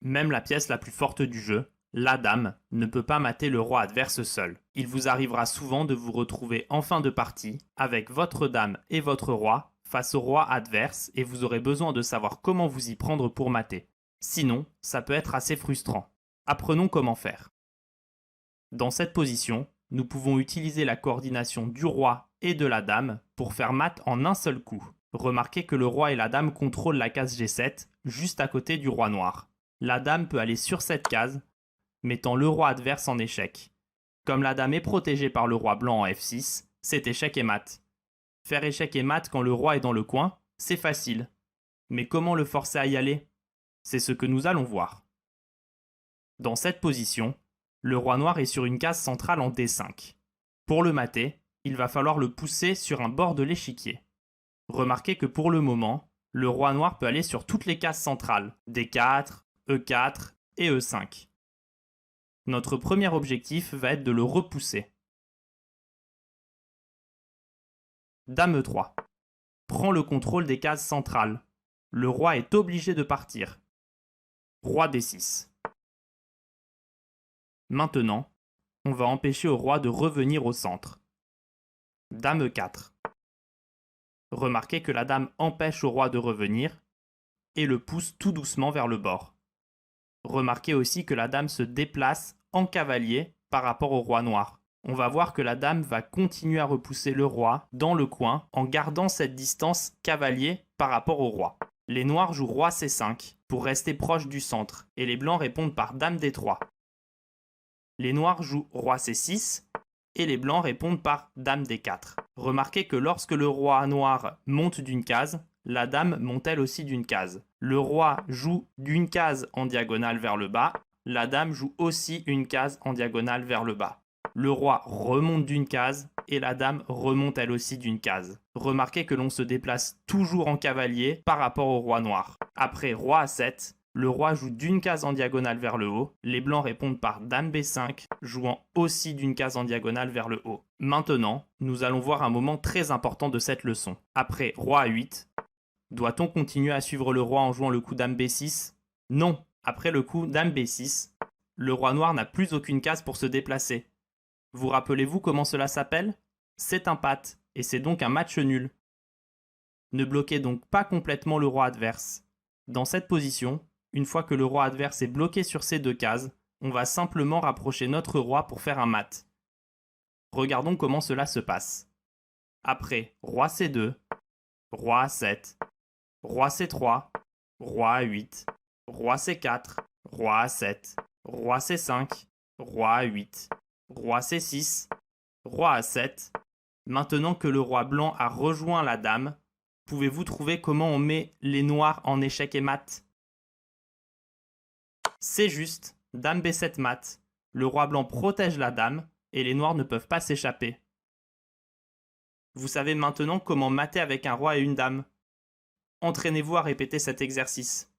Même la pièce la plus forte du jeu, la dame, ne peut pas mater le roi adverse seul. Il vous arrivera souvent de vous retrouver en fin de partie avec votre dame et votre roi face au roi adverse et vous aurez besoin de savoir comment vous y prendre pour mater. Sinon, ça peut être assez frustrant. Apprenons comment faire. Dans cette position, nous pouvons utiliser la coordination du roi et de la dame pour faire mat en un seul coup. Remarquez que le roi et la dame contrôlent la case G7, juste à côté du roi noir. La dame peut aller sur cette case, mettant le roi adverse en échec. Comme la dame est protégée par le roi blanc en F6, cet échec est mat. Faire échec et mat quand le roi est dans le coin, c'est facile. Mais comment le forcer à y aller? C'est ce que nous allons voir. Dans cette position, le roi noir est sur une case centrale en D5. Pour le mater, il va falloir le pousser sur un bord de l'échiquier. Remarquez que pour le moment, le roi noir peut aller sur toutes les cases centrales, D4, E4 et E5. Notre premier objectif va être de le repousser. Dame E3. Prend le contrôle des cases centrales. Le roi est obligé de partir. Roi D6. Maintenant, on va empêcher au roi de revenir au centre. Dame E4. Remarquez que la dame empêche au roi de revenir et le pousse tout doucement vers le bord. Remarquez aussi que la dame se déplace en cavalier par rapport au roi noir. On va voir que la dame va continuer à repousser le roi dans le coin en gardant cette distance cavalier par rapport au roi. Les noirs jouent roi C5 pour rester proche du centre et les blancs répondent par dame D3. Les noirs jouent roi C6 et les blancs répondent par dame D4. Remarquez que lorsque le roi noir monte d'une case, la dame monte elle aussi d'une case. Le roi joue d'une case en diagonale vers le bas, la dame joue aussi une case en diagonale vers le bas. Le roi remonte d'une case et la dame remonte elle aussi d'une case. Remarquez que l'on se déplace toujours en cavalier par rapport au roi noir. Après roi A7, le roi joue d'une case en diagonale vers le haut, les blancs répondent par dame B5, jouant aussi d'une case en diagonale vers le haut. Maintenant, nous allons voir un moment très important de cette leçon. Après roi A8, doit-on continuer à suivre le roi en jouant le coup dame B6? Non, après le coup dame B6, le roi noir n'a plus aucune case pour se déplacer. Vous rappelez-vous comment cela s'appelle? C'est un pat, et c'est donc un match nul. Ne bloquez donc pas complètement le roi adverse. Dans cette position, une fois que le roi adverse est bloqué sur ces deux cases, on va simplement rapprocher notre roi pour faire un mat. Regardons comment cela se passe. Après roi C2, roi A7, roi C3, roi A8, roi C4, roi A7, roi C5, roi A8, roi C6, roi A7. Maintenant que le roi blanc a rejoint la dame, pouvez-vous trouver comment on met les noirs en échec et mat? C'est juste, dame B7 mat. Le roi blanc protège la dame et les noirs ne peuvent pas s'échapper. Vous savez maintenant comment mater avec un roi et une dame. Entraînez-vous à répéter cet exercice.